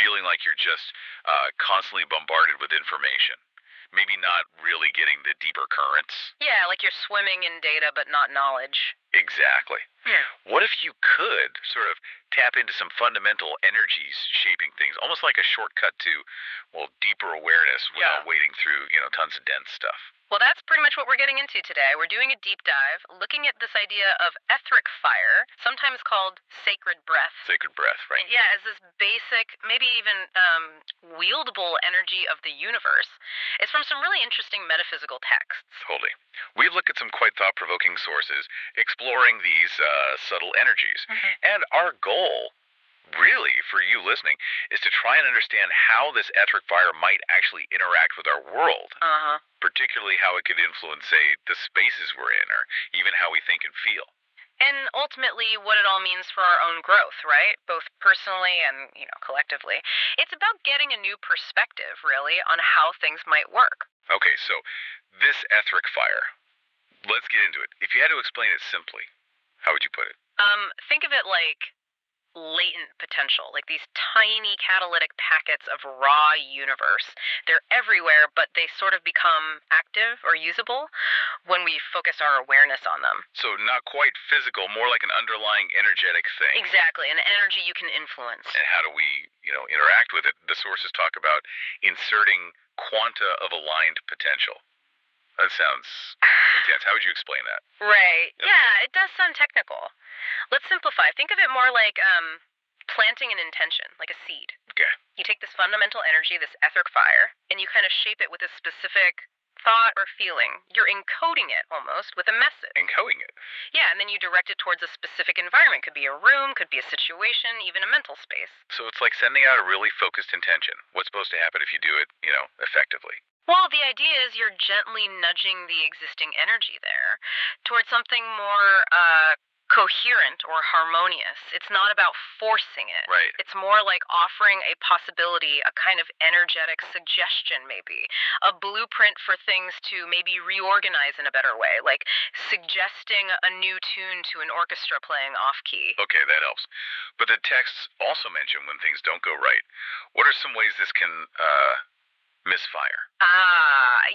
feeling like you're just constantly bombarded with information. Maybe not really getting the deeper currents. Yeah, like you're swimming in data but not knowledge. Exactly. Hmm. What if you could sort of tap into some fundamental energies shaping things, almost like a shortcut to, well, deeper awareness without wading through, tons of dense stuff? Well, that's pretty much what we're getting into today. We're doing a deep dive, looking at this idea of etheric fire, sometimes called sacred breath. Sacred breath, right? Yeah, as this basic, maybe even wieldable energy of the universe. It's from some really interesting metaphysical texts. Totally. We've looked at some quite thought-provoking sources exploring these subtle energies. And our goal, really, for you listening, is to try and understand how this etheric fire might actually interact with our world. Particularly how it could influence, say, the spaces we're in, or even how we think and feel. And ultimately, what it all means for our own growth, right? Both personally and, collectively. It's about getting a new perspective, really, on how things might work. Okay, so this etheric fire, let's get into it. If you had to explain it simply, how would you put it? Think of it like latent potential, like these tiny catalytic packets of raw universe. They're everywhere, but they sort of become active or usable when we focus our awareness on them. So not quite physical, more like an underlying energetic thing. Exactly, an energy you can influence. And how do we, interact with it? The sources talk about inserting quanta of aligned potential. That sounds intense. How would you explain that? Right. Yeah, it does sound technical. Let's simplify. Think of it more like planting an intention, like a seed. Okay. You take this fundamental energy, this etheric fire, and you kind of shape it with a specific thought or feeling. You're encoding it almost with a message. Encoding it? Yeah, and then you direct it towards a specific environment. Could be a room, could be a situation, even a mental space. So it's like sending out a really focused intention. What's supposed to happen if you do it, effectively? Well, the idea is you're gently nudging the existing energy there towards something more coherent or harmonious. It's not about forcing it. Right. It's more like offering a possibility, a kind of energetic suggestion, maybe. A blueprint for things to maybe reorganize in a better way, like suggesting a new tune to an orchestra playing off key. Okay, that helps. But the texts also mention when things don't go right. What are some ways this can misfire?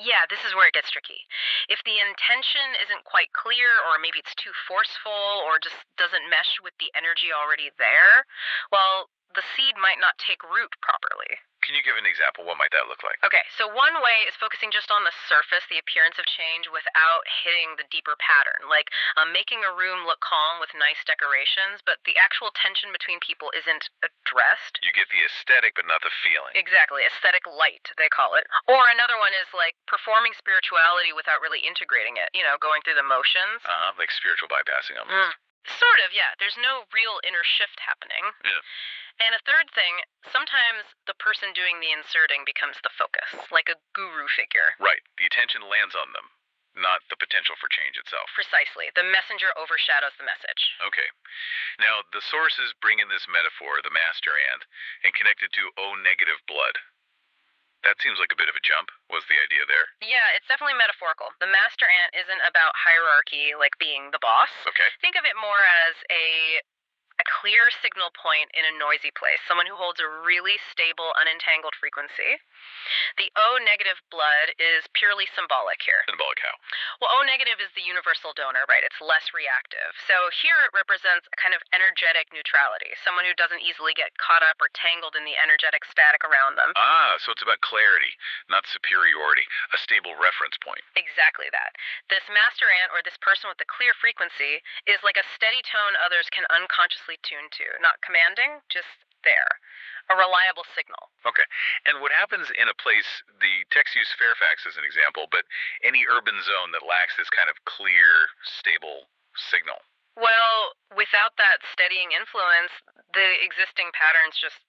Yeah, this is where it gets tricky. If the intention isn't quite clear, or maybe it's too forceful, or just doesn't mesh with the energy already there, well, the seed might not take root properly. Can you give an example? What might that look like? Okay, so one way is focusing just on the surface, the appearance of change, without hitting the deeper pattern, like making a room look calm with nice decorations, but the actual tension between people isn't addressed. You get the aesthetic, but not the feeling. Exactly, aesthetic light, they call it. Or another one is like performing spirituality without really integrating it, going through the motions. Like spiritual bypassing almost. Sort of, yeah. There's no real inner shift happening. Yeah. And a third thing, sometimes the person doing the inserting becomes the focus, like a guru figure. Right. The attention lands on them, not the potential for change itself. Precisely. The messenger overshadows the message. Okay. Now, the sources bring in this metaphor, the master ant, and connect it to O-negative blood. That seems like a bit of a jump. What's the idea there? Yeah, it's definitely metaphorical. The master ant isn't about hierarchy, like being the boss. Okay. Think of it more as a clear signal point in a noisy place, someone who holds a really stable, unentangled frequency. The O-negative blood is purely symbolic here. Symbolic how? Well, O-negative is the universal donor, right? It's less reactive. So here it represents a kind of energetic neutrality, someone who doesn't easily get caught up or tangled in the energetic static around them. So it's about clarity, not superiority, a stable reference point. Exactly that. This master ant, or this person with the clear frequency, is like a steady tone others can unconsciously tune to. Not commanding, just there. A reliable signal. Okay. And what happens in a place, the text use Fairfax as an example, but any urban zone that lacks this kind of clear, stable signal? Well, without that steadying influence, the existing patterns just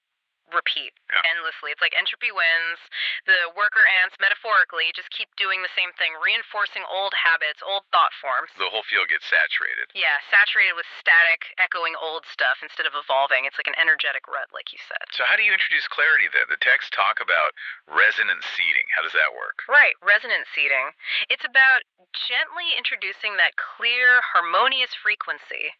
repeat endlessly. It's like entropy wins. The worker ants, metaphorically, just keep doing the same thing, reinforcing old habits, old thought forms. The whole field gets saturated. Yeah, saturated with static, echoing old stuff instead of evolving. It's like an energetic rut, like you said. So how do you introduce clarity then? The texts talk about resonant seeding. How does that work? Right, resonant seeding. It's about gently introducing that clear, harmonious frequency,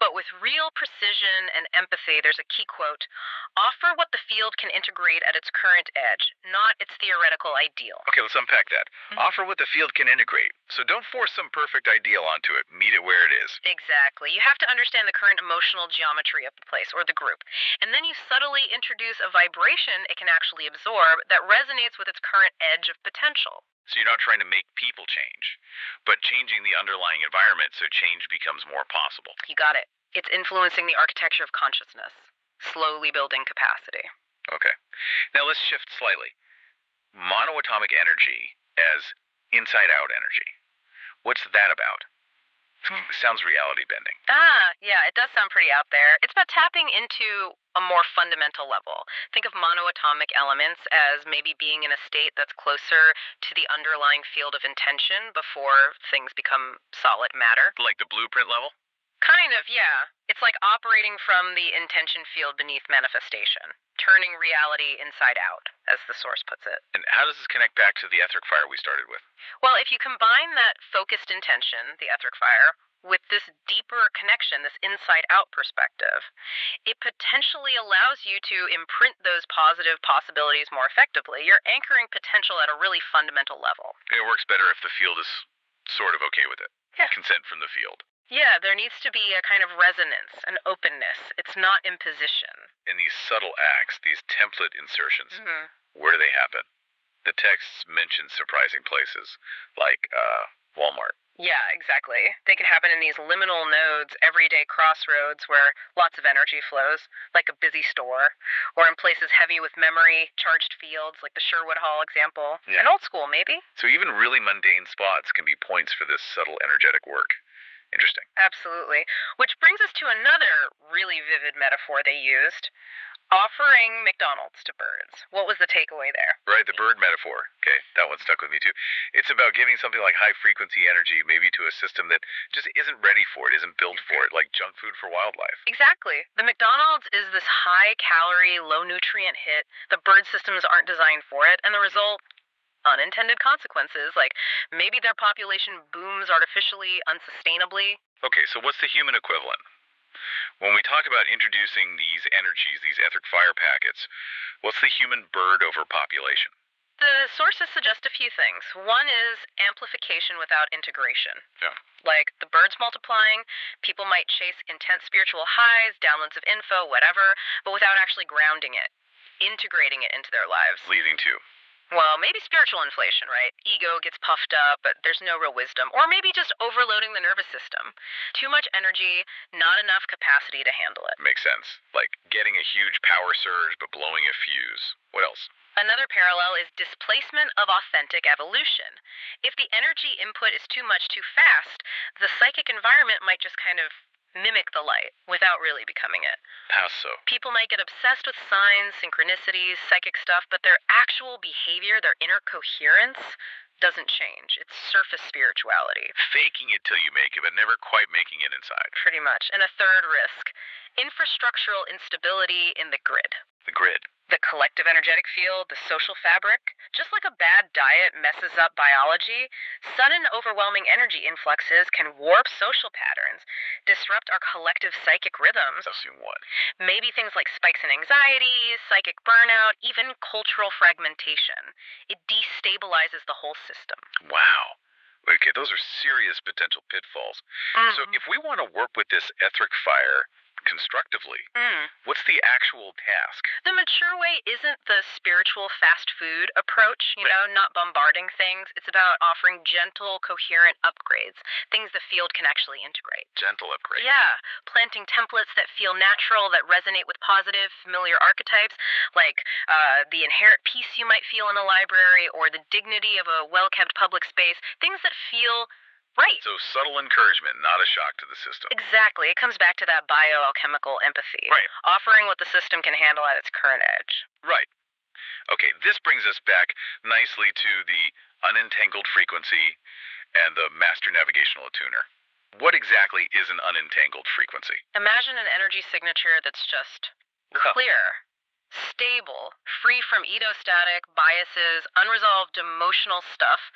but with real precision and empathy. There's a key quote: offer what what the field can integrate at its current edge, not its theoretical ideal. Okay, let's unpack that. Offer what the field can integrate. So don't force some perfect ideal onto it. Meet it where it is. Exactly. You have to understand the current emotional geometry of the place or the group. And then you subtly introduce a vibration it can actually absorb that resonates with its current edge of potential. So you're not trying to make people change, but changing the underlying environment so change becomes more possible. You got it. It's influencing the architecture of consciousness, slowly building capacity. Okay. Now let's shift slightly. Monoatomic energy as inside-out energy. What's that about? It sounds reality bending. Yeah, it does sound pretty out there. It's about tapping into a more fundamental level. Think of monoatomic elements as maybe being in a state that's closer to the underlying field of intention before things become solid matter. Like the blueprint level? Kind of, yeah. It's like operating from the intention field beneath manifestation, turning reality inside out, as the source puts it. And how does this connect back to the etheric fire we started with? Well, if you combine that focused intention, the etheric fire, with this deeper connection, this inside-out perspective, it potentially allows you to imprint those positive possibilities more effectively. You're anchoring potential at a really fundamental level. It works better if the field is sort of okay with it. Yeah. Consent from the field. Yeah, there needs to be a kind of resonance, an openness. It's not imposition. And these subtle acts, these template insertions, where do they happen? The texts mention surprising places, like Walmart. Yeah, exactly. They can happen in these liminal nodes, everyday crossroads where lots of energy flows, like a busy store, or in places heavy with memory, charged fields, like the Sherwood Hall example. Yeah. An old school, maybe? So even really mundane spots can be points for this subtle energetic work. Interesting. Absolutely. Which brings us to another really vivid metaphor they used. Offering McDonald's to birds. What was the takeaway there? Right, the bird metaphor. Okay, that one stuck with me too. It's about giving something like high frequency energy maybe to a system that just isn't ready for it, isn't built for it, like junk food for wildlife. Exactly. The McDonald's is this high calorie, low nutrient hit. The bird systems aren't designed for it, and the result, unintended consequences, like maybe their population booms artificially, unsustainably. Okay, so what's the human equivalent? When we talk about introducing these energies, these etheric fire packets, what's the human bird overpopulation? The sources suggest a few things. One is amplification without integration. Yeah. Like the birds multiplying, people might chase intense spiritual highs, downloads of info, whatever, but without actually grounding it, integrating it into their lives. Leading to? Well, maybe spiritual inflation, right? Ego gets puffed up, but there's no real wisdom. Or maybe just overloading the nervous system. Too much energy, not enough capacity to handle it. Makes sense. Like getting a huge power surge but blowing a fuse. What else? Another parallel is displacement of authentic evolution. If the energy input is too much too fast, the psychic environment might just kind of mimic the light without really becoming it. How so? People might get obsessed with signs, synchronicities, psychic stuff, but their actual behavior, their inner coherence, doesn't change. It's surface spirituality. Faking it till you make it, but never quite making it inside. Pretty much. And a third risk, infrastructural instability in the grid. The grid. The collective energetic field, the social fabric. Just like a bad diet messes up biology, sudden overwhelming energy influxes can warp social patterns, disrupt our collective psychic rhythms. Assume what? Maybe things like spikes in anxiety, psychic burnout, even cultural fragmentation. It destabilizes the whole system. Wow. Okay, those are serious potential pitfalls. So if we want to work with this etheric fire constructively, what's the actual task? The mature way isn't the spiritual fast food approach, not bombarding things. It's about offering gentle, coherent upgrades, things the field can actually integrate. Gentle upgrade. Yeah, planting templates that feel natural, that resonate with positive, familiar archetypes, like the inherent peace you might feel in a library or the dignity of a well-kept public space, things that feel right. So subtle encouragement, not a shock to the system. Exactly. It comes back to that bioalchemical empathy. Right. Offering what the system can handle at its current edge. Right. Okay, this brings us back nicely to the unentangled frequency and the master navigational attuner. What exactly is an unentangled frequency? Imagine an energy signature that's just clear, Stable, free from egostatic biases, unresolved emotional stuff,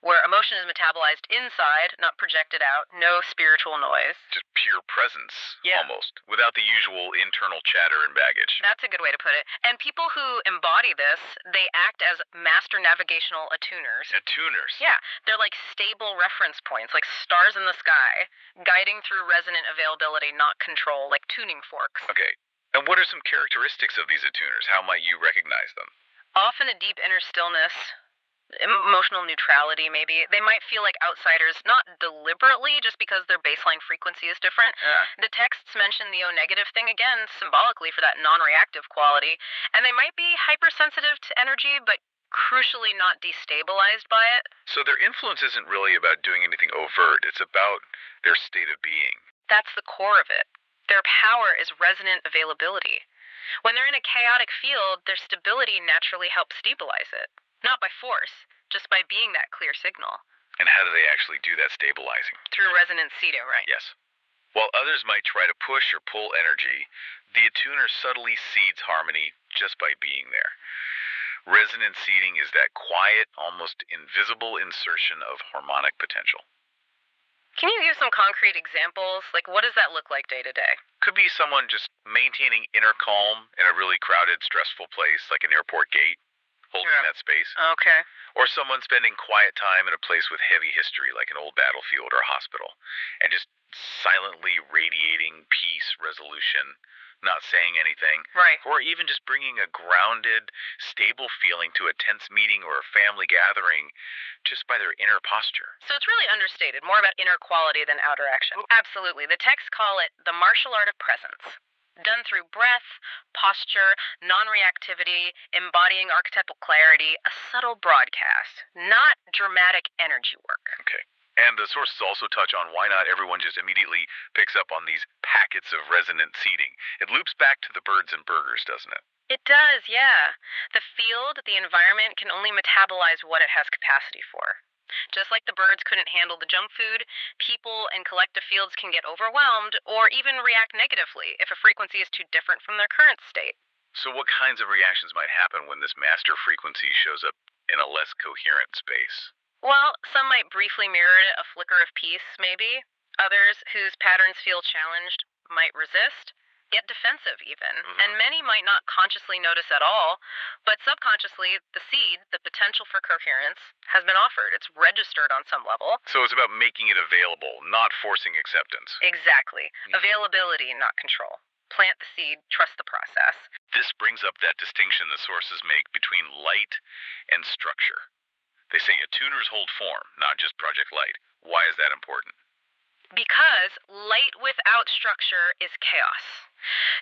where emotion is metabolized inside, not projected out, no spiritual noise. Just pure presence, Yeah. almost, without the usual internal chatter and baggage. That's a good way to put it. And people who embody this, they act as master navigational attuners. Attuners. Yeah, they're like stable reference points, like stars in the sky, guiding through resonant availability, not control, like tuning forks. Okay. And what are some characteristics of these attuners? How might you recognize them? Often a deep inner stillness, emotional neutrality, maybe. They might feel like outsiders, not deliberately, just because their baseline frequency is different. The texts mention the O negative thing again, symbolically for that non reactive quality. And they might be hypersensitive to energy, but crucially not destabilized by it. So their influence isn't really about doing anything overt, it's about their state of being. That's the core of it. Their power is resonant availability. When they're in a chaotic field, their stability naturally helps stabilize it. Not by force, just by being that clear signal. And how do they actually do that stabilizing? Through resonant seeding, right? Yes. While others might try to push or pull energy, the attuner subtly seeds harmony just by being there. Resonant seeding is that quiet, almost invisible insertion of harmonic potential. Can you give some concrete examples? Like, what does that look like day to day? Could be someone just maintaining inner calm in a really crowded, stressful place like an airport gate, holding that space. Okay. Or someone spending quiet time in a place with heavy history like an old battlefield or a hospital, and just silently radiating peace, resolution, not saying anything. Right. Or even just bringing a grounded, stable feeling to a tense meeting or a family gathering just by their inner posture. So it's really understated, more about inner quality than outer action. Absolutely. The texts call it the martial art of presence. Done through breath, posture, non reactivity, embodying archetypal clarity, a subtle broadcast, not dramatic energy work. Okay. And the sources also touch on why not everyone just immediately picks up on these packets of resonant seeding. It loops back to the birds and burgers, doesn't it? It does, yeah. The field, the environment, can only metabolize what it has capacity for. Just like the birds couldn't handle the junk food, people and collective fields can get overwhelmed or even react negatively if a frequency is too different from their current state. So what kinds of reactions might happen when this master frequency shows up in a less coherent space? Well, some might briefly mirror it, a flicker of peace, maybe. Others, whose patterns feel challenged, might resist, get defensive even. And many might not consciously notice at all, but subconsciously, the seed, the potential for coherence, has been offered. It's registered on some level. So it's about making it available, not forcing acceptance. Exactly. Availability, not control. Plant the seed, trust the process. This brings up that distinction the sources make between light and structure. They say attuners hold form, not just Project Light. Why is that important? Because light without structure is chaos.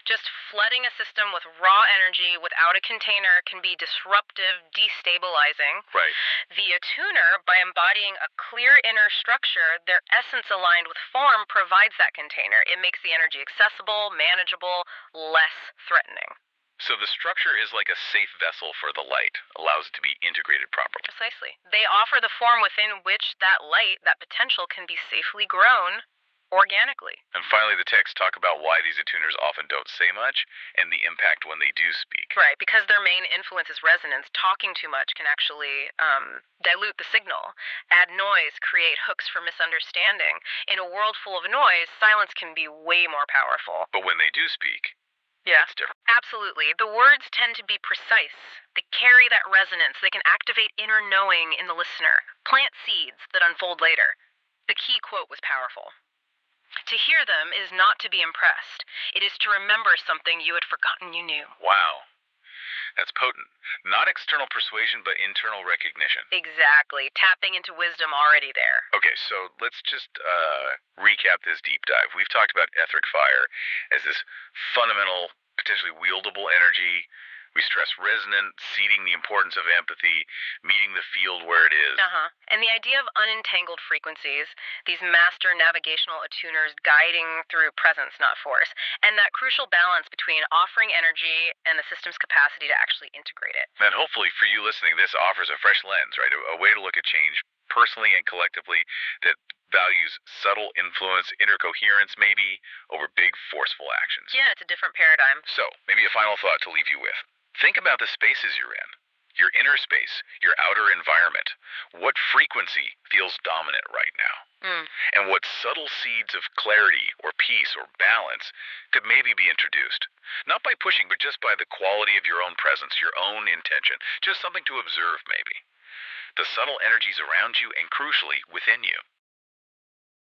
Just flooding a system with raw energy without a container can be disruptive, destabilizing. Right. The attuner, by embodying a clear inner structure, their essence aligned with form, provides that container. It makes the energy accessible, manageable, less threatening. So the structure is like a safe vessel for the light, allows it to be integrated properly. Precisely. They offer the form within which that light, that potential, can be safely grown organically. And finally, the texts talk about why these attuners often don't say much and the impact when they do speak. Right, because their main influence is resonance. Talking too much can actually dilute the signal, add noise, create hooks for misunderstanding. In a world full of noise, silence can be way more powerful. But when they do speak, yeah, it's different. Absolutely. The words tend to be precise. They carry that resonance. They can activate inner knowing in the listener, plant seeds that unfold later. The key quote was powerful. To hear them is not to be impressed. It is to remember something you had forgotten you knew. Wow. That's potent. Not external persuasion, but internal recognition. Exactly. Tapping into wisdom already there. Okay, so let's just recap this deep dive. We've talked about etheric fire as this fundamental, potentially wieldable energy. We stress resonant, seeding the importance of empathy, meeting the field where it is. And the idea of unentangled frequencies, these master navigational attuners guiding through presence, not force, and that crucial balance between offering energy and the system's capacity to actually integrate it. And hopefully for you listening, this offers a fresh lens, right? A way to look at change personally and collectively, that values subtle influence, inner coherence maybe, over big forceful actions. Yeah, it's a different paradigm. So, maybe a final thought to leave you with. Think about the spaces you're in. Your inner space, your outer environment. What frequency feels dominant right now? And what subtle seeds of clarity or peace or balance could maybe be introduced? Not by pushing, but just by the quality of your own presence, your own intention. Just something to observe, maybe. The subtle energies around you and, crucially, within you.